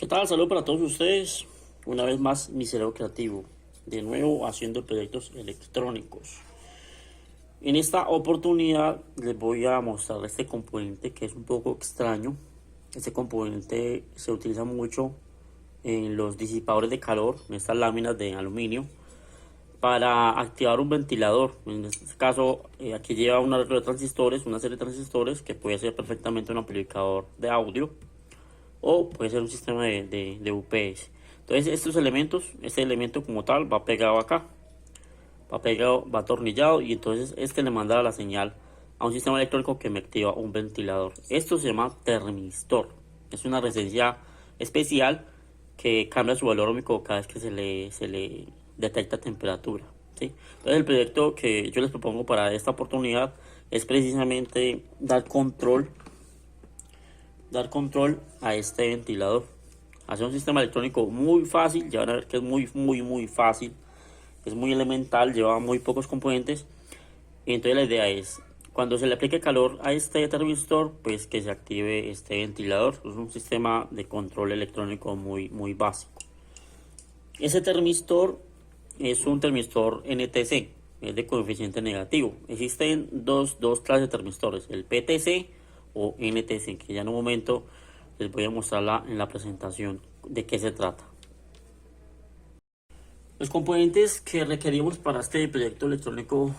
¿Qué tal? Saludos para todos ustedes. Una vez más, mi cerebro creativo. De nuevo haciendo proyectos electrónicos. En esta oportunidad les voy a mostrar este componente que es un poco extraño. Este componente se utiliza mucho en los disipadores de calor, en estas láminas de aluminio, para activar un ventilador. En este caso, aquí lleva una red de transistores, una serie de transistores que puede ser perfectamente un amplificador de audio o puede ser un sistema de UPS. Entonces estos elementos, este elemento como tal va pegado acá, va pegado, va atornillado, y entonces este le manda la señal a un sistema electrónico que me activa un ventilador. Esto se llama termistor. Es una resistencia especial que cambia su valor óhmico cada vez que se le detecta temperatura, ¿sí? Entonces el proyecto que yo les propongo para esta oportunidad es precisamente dar control a este ventilador. Hacer un sistema electrónico muy fácil, ya van a ver que es muy fácil, es muy elemental, lleva muy pocos componentes. Y entonces la idea es, cuando se le aplique calor a este termistor, pues que se active este ventilador. Es un sistema de control electrónico muy básico. Ese termistor es un termistor NTC, es de coeficiente negativo. Existen dos clases de termistores, el PTC o NTC, que ya en un momento les voy a mostrar en la presentación de qué se trata. Los componentes que requerimos para este proyecto electrónico,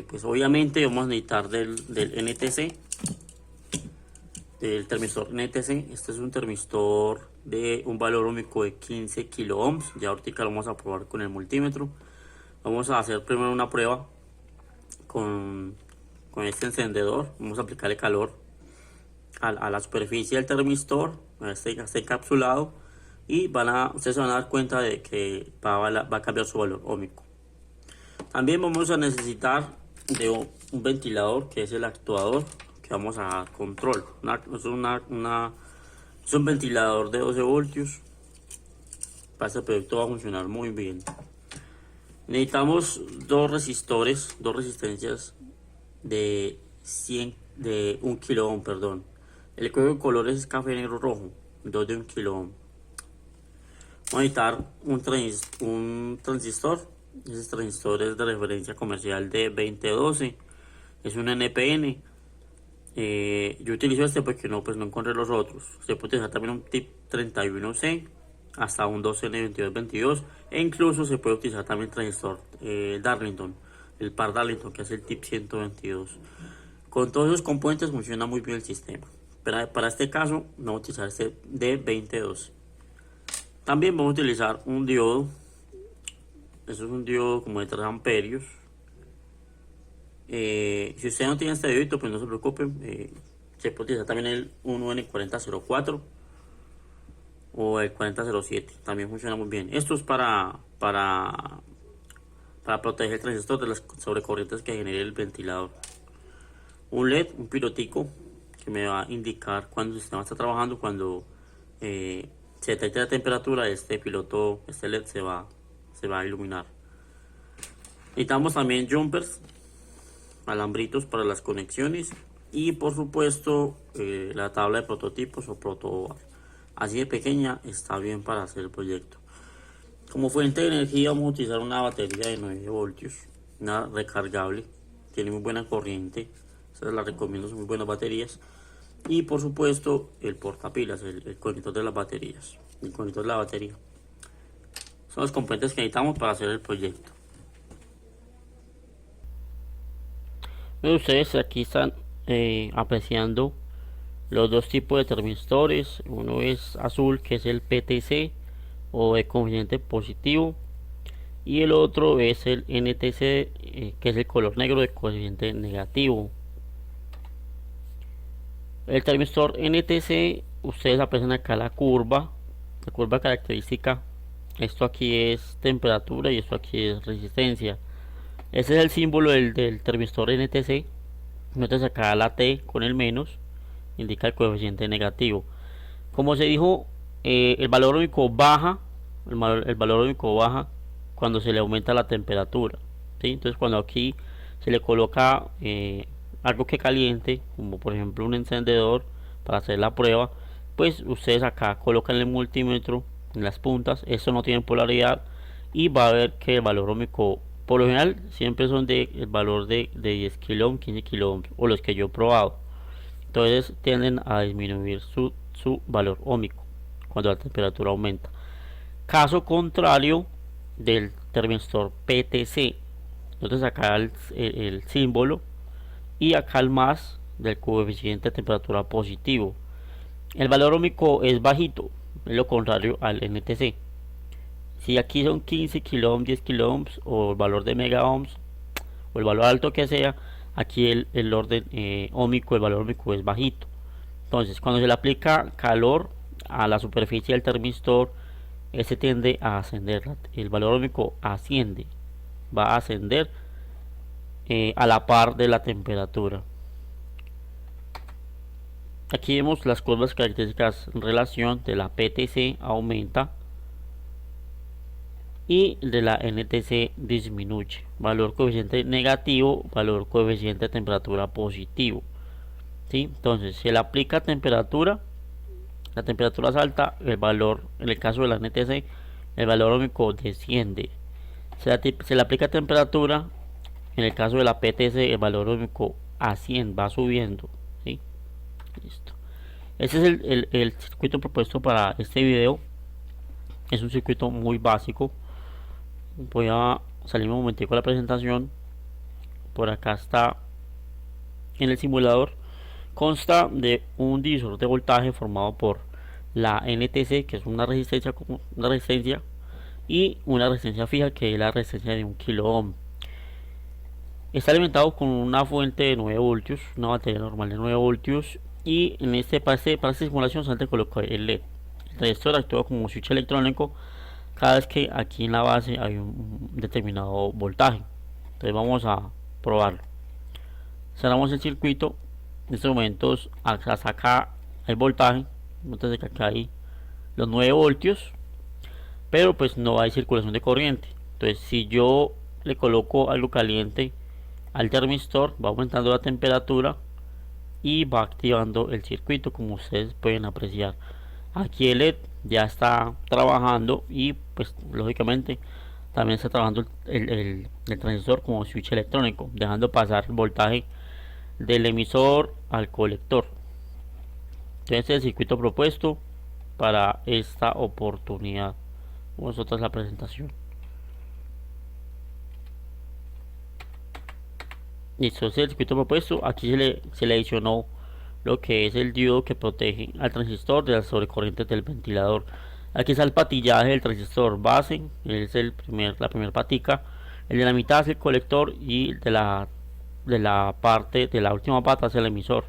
pues obviamente vamos a necesitar del NTC, del termistor NTC. Este es un termistor de un valor óhmico de 15 kilo ohms. Ya ahorita lo vamos a probar con el multímetro. Vamos a hacer primero una prueba con este encendedor. Vamos a aplicarle calor a la superficie del termistor, este encapsulado, y ustedes se van a dar cuenta de que va a cambiar su valor óhmico. También vamos a necesitar de un ventilador, que es el actuador que vamos a dar control. Es un ventilador de 12 voltios. Para este proyecto va a funcionar muy bien. Necesitamos dos resistencias de 1 kilo ohm, perdón. El código de colores es café, negro, rojo, 2 de 1 kilo ohm. Vamos a necesitar un transistor. Ese transistor es de referencia comercial de 2012. Es un NPN. Yo utilizo este porque no encontré los otros. Se puede utilizar también un tip 31C hasta un 2N2222, e incluso se puede utilizar también el transistor Darlington, el par Darlington, que es el tip 122. Con todos esos componentes funciona muy bien el sistema. Para este caso no vamos a utilizar este de 2012. También vamos a utilizar un diodo. Eso es un diodo como de 3 amperios. Si usted no tiene este diodito, pues no se preocupen. Se puede utilizar también el 1N4004 o el 4007. También funciona muy bien. Esto es para proteger el transistor de las sobrecorrientes que genere el ventilador. Un LED, un pilotico, que me va a indicar cuando el sistema está trabajando. Cuando se detecte la temperatura, este LED se va a iluminar. Necesitamos también jumpers, alambritos para las conexiones, y por supuesto la tabla de prototipos o protoboard. Así de pequeña está bien para hacer el proyecto. Como fuente de energía vamos a utilizar una batería de 9 voltios, una recargable, tiene muy buena corriente, se la recomiendo, son muy buenas baterías. Y por supuesto el portapilas, el conector de las baterías, el conector de la batería. Son los componentes que necesitamos para hacer el proyecto. Ustedes aquí están apreciando los dos tipos de termistores. Uno es azul, que es el PTC o de coeficiente positivo, y el otro es el NTC, que es el color negro de coeficiente negativo. El termistor NTC, ustedes aprecian acá la curva característica. Esto aquí es temperatura y esto aquí es resistencia. Ese es el símbolo del termistor NTC. Noten acá la T con el menos, indica el coeficiente negativo. Como se dijo, el valor óhmico baja, el valor óhmico baja cuando se le aumenta la temperatura, ¿sí? Entonces cuando aquí se le coloca algo que caliente, como por ejemplo un encendedor, para hacer la prueba, pues ustedes acá colocan el multímetro en las puntas. Esto no tiene polaridad y va a ver que el valor óhmico por lo general siempre son de el valor de 10 kilo ohm, 15 kilo ohm o los que yo he probado. Entonces tienden a disminuir su valor óhmico cuando la temperatura aumenta. Caso contrario del termistor PTC. Entonces acá el símbolo y acá el más del coeficiente de temperatura positivo. El valor óhmico es bajito, es lo contrario al NTC. Si aquí son 15 kilo ohms, 10 kilo ohms o el valor de mega ohms o el valor alto que sea, aquí el orden óhmico, el valor óhmico es bajito. Entonces cuando se le aplica calor a la superficie del termistor, ese tiende a ascender, el valor óhmico asciende, va a ascender a la par de la temperatura. Aquí vemos las curvas características en relación de la PTC aumenta y de la NTC disminuye. Valor coeficiente negativo, valor coeficiente de temperatura positivo. ¿Sí? Entonces, si le aplica temperatura, la temperatura es alta, el valor, en el caso de la NTC, el valor óhmico desciende. Se le aplica temperatura, en el caso de la PTC, el valor óhmico asciende, va subiendo. ¿Sí? Listo. Este es el circuito propuesto para este video. Es un circuito muy básico. Voy a salirme un momentico de la presentación. Por acá está en el simulador. Consta de un divisor de voltaje formado por la NTC, que es una resistencia y una resistencia fija, que es la resistencia de 1 kilo ohm. Está alimentado con una fuente de 9 voltios, una batería normal de 9 voltios, y en para esta simulación se colocó el LED. El resistor actúa como un switch electrónico cada vez que aquí en la base hay un determinado voltaje. Entonces vamos a probarlo. Cerramos el circuito. En estos momentos hasta acá hay voltaje, entonces que acá hay los 9 voltios, pero pues no hay circulación de corriente. Entonces si yo le coloco algo caliente al termistor, va aumentando la temperatura y va activando el circuito, como ustedes pueden apreciar. Aquí el LED ya está trabajando y pues lógicamente también está trabajando el transistor como switch electrónico, dejando pasar el voltaje del emisor al colector. Entonces este es el circuito propuesto para esta oportunidad. Vosotros la presentación. Listo, este es el circuito propuesto. Aquí se le adicionó lo que es el diodo que protege al transistor de las sobrecorrientes del ventilador. Aquí está el patillaje del transistor base, es la primera patica. El de la mitad es el colector y de la parte de la última pata es el emisor.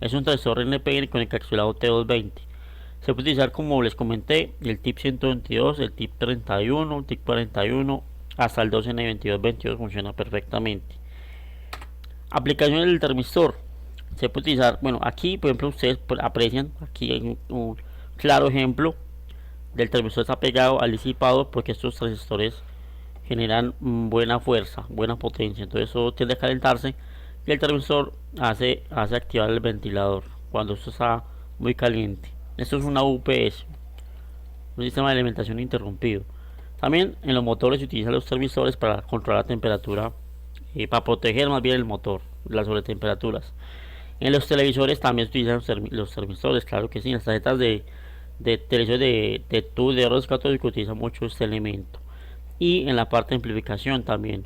Es un transistor NPN con encapsulado T220. Se puede utilizar, como les comenté, el tip 122, el tip 31, el tip 41, hasta el 2N2222 funciona perfectamente. Aplicaciones del termistor. Se puede utilizar, bueno, aquí por ejemplo ustedes aprecian, aquí hay un claro ejemplo del termistor. Está pegado al disipador porque estos transistores generan buena fuerza, buena potencia, entonces eso tiende a calentarse y el termistor hace activar el ventilador cuando esto está muy caliente. Esto es una UPS, un sistema de alimentación interrumpido. También en los motores se utilizan los termistores para controlar la temperatura, para proteger más bien el motor de las sobretemperaturas. En los televisores también se utilizan los termistores, claro que sí. En las tarjetas de televisores de tubo de arroz católico utilizan mucho este elemento. Y en la parte de amplificación también.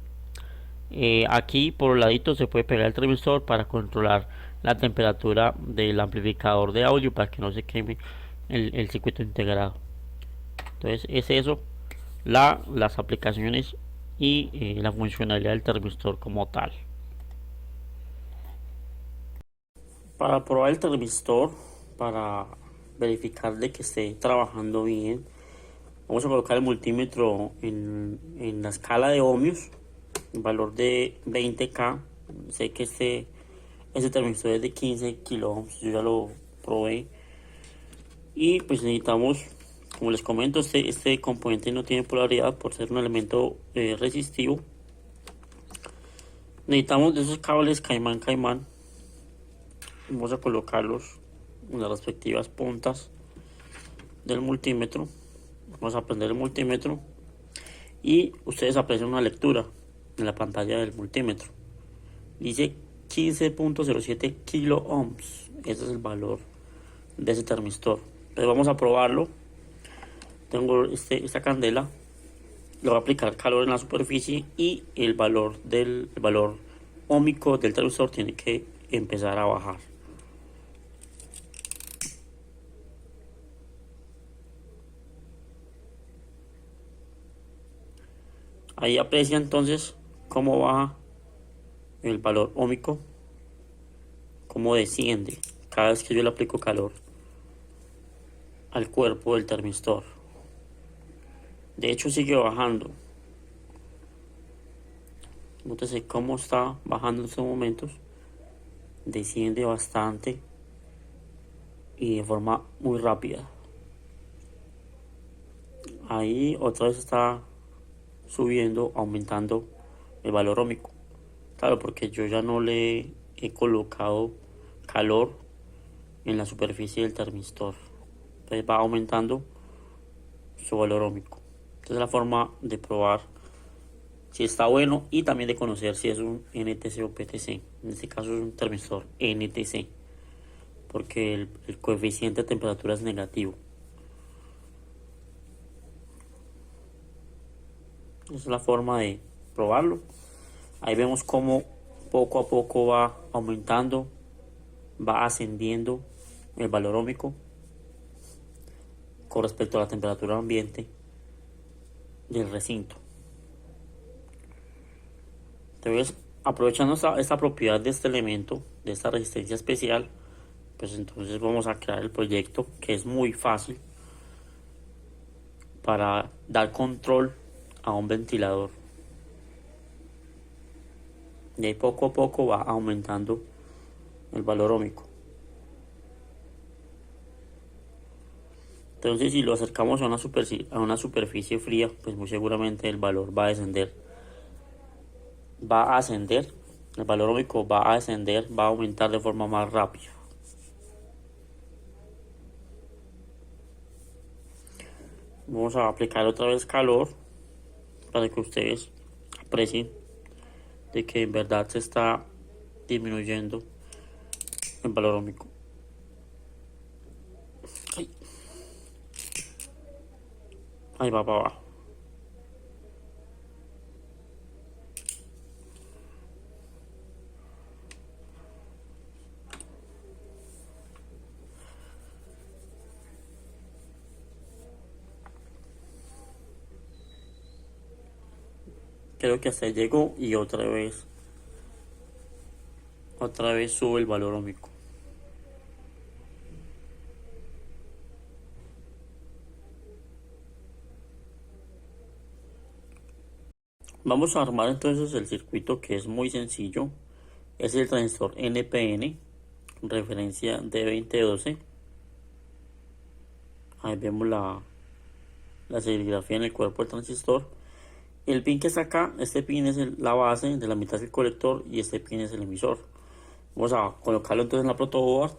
Aquí por el ladito se puede pegar el transmistor para controlar la temperatura del amplificador de audio para que no se queme el circuito integrado. Entonces es eso, las aplicaciones y la funcionalidad del transmistor como tal. Para probar el transmistor, para verificar de que esté trabajando bien, vamos a colocar el multímetro en la escala de ohmios, el valor de 20K. Sé que este transmistor es de 15 kilo ohms, yo ya lo probé. Y pues necesitamos, como les comento, este componente no tiene polaridad por ser un elemento resistivo. Necesitamos de esos cables caimán. Vamos a colocarlos en las respectivas puntas del multímetro. Vamos a prender el multímetro y ustedes aprecian una lectura en la pantalla del multímetro. Dice 15.07 kilo ohms. Ese es el valor de ese termistor. Entonces vamos a probarlo. Tengo esta candela. Le voy a aplicar calor en la superficie y el valor óhmico del termistor tiene que empezar a bajar. Ahí aprecia entonces cómo baja el valor óhmico, cómo desciende cada vez que yo le aplico calor al cuerpo del termistor. De hecho sigue bajando. Nótese cómo está bajando en estos momentos. Desciende bastante y de forma muy rápida. Ahí otra vez está subiendo, aumentando el valor óhmico. Claro, porque yo ya no le he colocado calor en la superficie del termistor. Entonces va aumentando su valor óhmico. Esta es la forma de probar si está bueno y también de conocer si es un NTC o PTC. En este caso es un termistor NTC, porque el coeficiente de temperatura es negativo. Esa es la forma de probarlo. Ahí vemos cómo poco a poco va aumentando, va ascendiendo el valor óhmico con respecto a la temperatura ambiente del recinto. Entonces, aprovechando esta propiedad de este elemento, de esta resistencia especial, pues entonces vamos a crear el proyecto, que es muy fácil, para dar control a un ventilador. Y ahí poco a poco va aumentando el valor óhmico. Entonces, si lo acercamos a una superficie fría, pues muy seguramente el valor va a descender. Va a ascender, el valor óhmico va a ascender, va a aumentar de forma más rápida. Vamos a aplicar otra vez calor para que ustedes aprecien de que en verdad se está disminuyendo el valor óhmico. Ahí va para abajo. Creo que hasta ahí llegó y otra vez sube el valor óhmico. Vamos a armar entonces el circuito, que es muy sencillo. Es el transistor NPN, referencia D2012. Ahí vemos la serigrafía en el cuerpo del transistor. El pin que está acá, este pin es la base, de la mitad es el colector y este pin es el emisor. Vamos a colocarlo entonces en la protoboard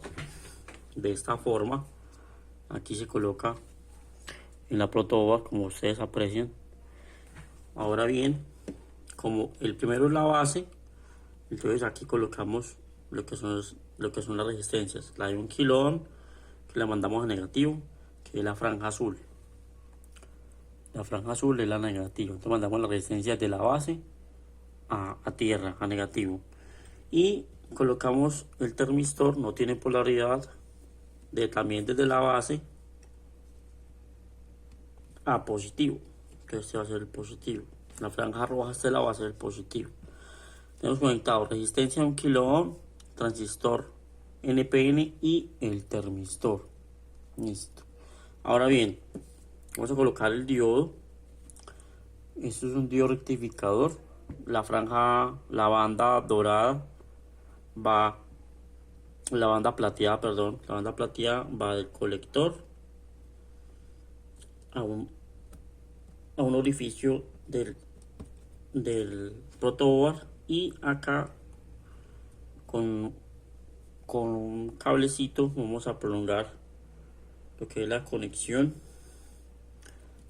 de esta forma. Aquí se coloca en la protoboard, como ustedes aprecian. Ahora bien, como el primero es la base, entonces aquí colocamos lo que son las resistencias. La de 1 kilo ohm, que la mandamos a negativo, que es la franja azul. La franja azul es la negativa. Entonces mandamos las resistencias de la base a tierra, a negativo. Y colocamos el termistor, no tiene polaridad, también desde la base a positivo. Entonces este va a ser el positivo. La franja roja está de la base del positivo. Tenemos conectado resistencia a 1 kilo ohm, transistor NPN y el termistor. Listo. Ahora bien, vamos a colocar el diodo. Esto es un diodo rectificador. La banda dorada va, la banda plateada va del colector a un orificio del protoboard, y acá con con un cablecito vamos a prolongar lo que es la conexión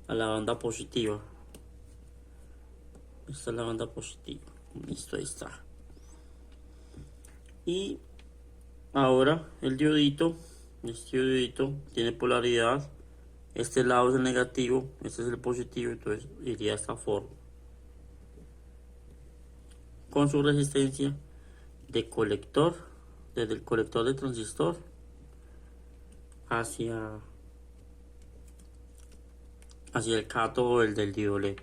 a la banda positiva. Esta es la banda positiva. Listo, ahí está. Y ahora el diodito, este diodito tiene polaridad. Este lado es el negativo, este es el positivo, entonces iría de esta forma. Con su resistencia de colector, desde el colector de transistor hacia el cátodo del diodo LED.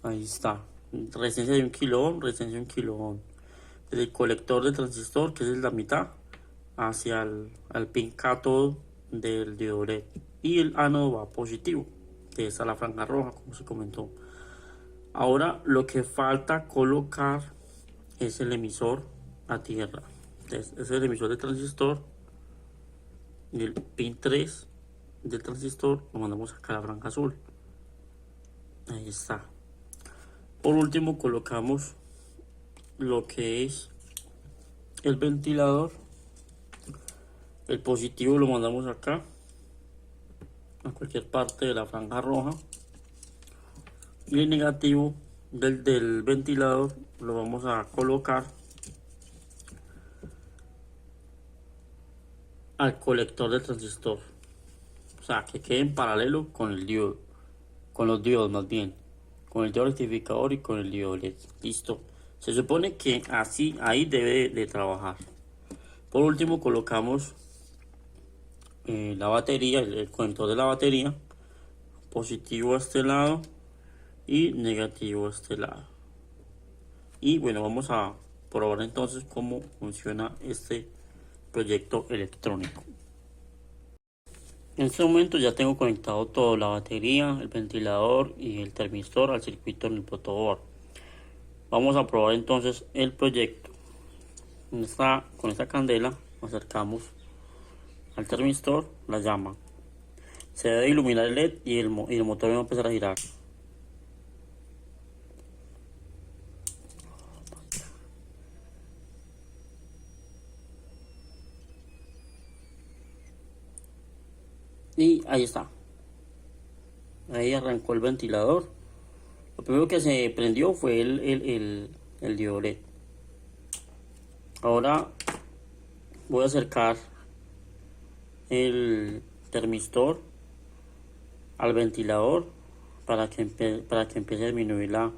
Ahí está. Resistencia de 1 kilo ohm, resistencia de 1 kilo ohm. Desde el colector de transistor, que es la mitad, hacia el pin cátodo del diodo LED. Y el ánodo va positivo, que es a la franja roja, como se comentó. Ahora lo que falta colocar es el emisor a tierra. Entonces, es el emisor de transistor y el pin 3 del transistor lo mandamos acá a la franja azul. Ahí está. Por último colocamos lo que es el ventilador. El positivo lo mandamos acá a cualquier parte de la franja roja y el negativo del ventilador lo vamos a colocar al colector del transistor, o sea que quede en paralelo con el diodo, con los diodos más bien, con el diodo rectificador y con el diodo LED. Listo, se supone que así ahí debe de trabajar. Por último colocamos la batería, el conector de la batería, positivo a este lado y negativo a este lado. Y bueno, vamos a probar entonces cómo funciona este proyecto electrónico. En este momento ya tengo conectado todo, la batería, el ventilador y el termistor al circuito en el protoboard. Vamos a probar entonces el proyecto. Con esta candela acercamos al termistor la llama. Se debe iluminar el LED y el motor va a empezar a girar. Y ahí está. Ahí arrancó el ventilador. Lo primero que se prendió fue el diodo LED. Ahora voy a acercar el termistor al ventilador para que empiece a disminuir la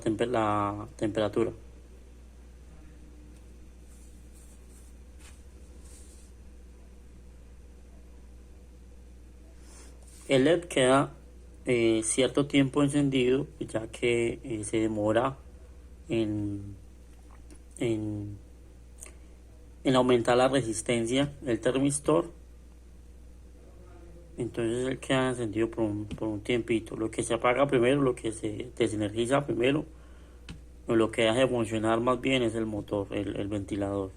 temperatura. El LED queda cierto tiempo encendido, ya que se demora en aumentar la resistencia del termistor. Entonces él queda encendido por un tiempito. Lo que se apaga primero, lo que se desenergiza primero, o lo que deja de funcionar más bien es el motor, el ventilador.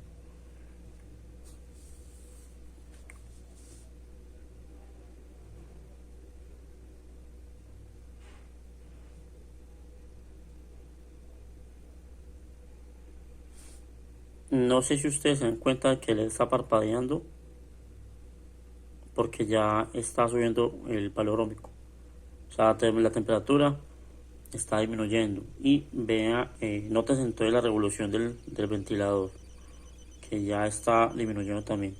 No sé si ustedes se dan cuenta que le está parpadeando, porque ya está subiendo el valor óhmico. O sea, la temperatura está disminuyendo. Y vea, noten entonces la revolución del ventilador, que ya está disminuyendo también.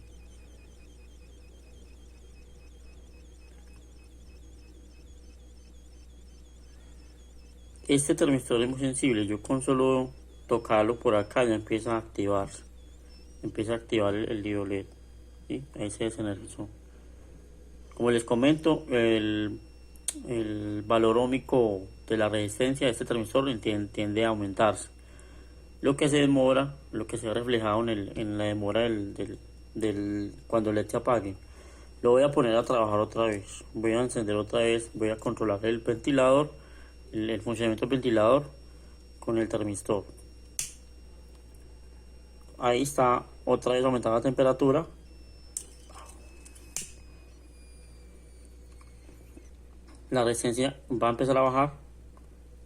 Este termistor es muy sensible. Yo con solo tocarlo por acá ya empieza a activarse. Empieza a activar el diodo LED. ¿Sí? Ahí se desenergizó. Como les comento, el valor ohmico de la resistencia de este transmisor tiende a aumentarse. Lo que se demora, lo que se ha reflejado en la demora cuando el LED se apague. Lo voy a poner a trabajar otra vez. Voy a encender otra vez. Voy a controlar el ventilador, el funcionamiento del ventilador con el termistor. Ahí está, otra vez aumentada la temperatura. La resistencia va a empezar a bajar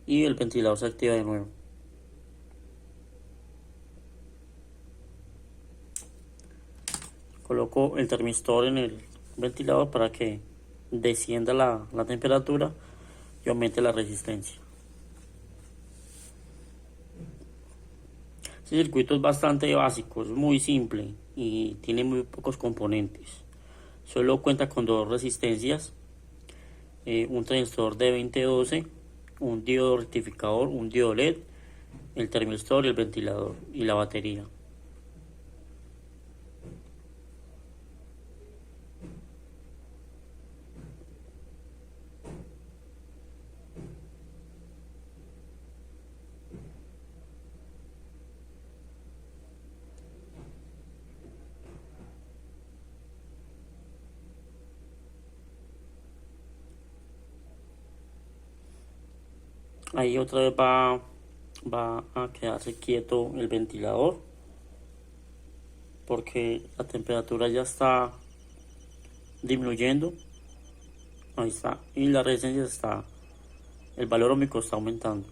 y el ventilador se activa de nuevo. Coloco el termistor en el ventilador para que descienda la temperatura y aumente la resistencia. Este circuito es bastante básico, es muy simple y tiene muy pocos componentes. Solo cuenta con dos resistencias, un transistor de 2012, un diodo rectificador, un diodo LED, el termistor, el ventilador y la batería. Ahí otra vez va a quedarse quieto el ventilador porque la temperatura ya está disminuyendo. Ahí está. Y la resistencia está, el valor ohmico está aumentando.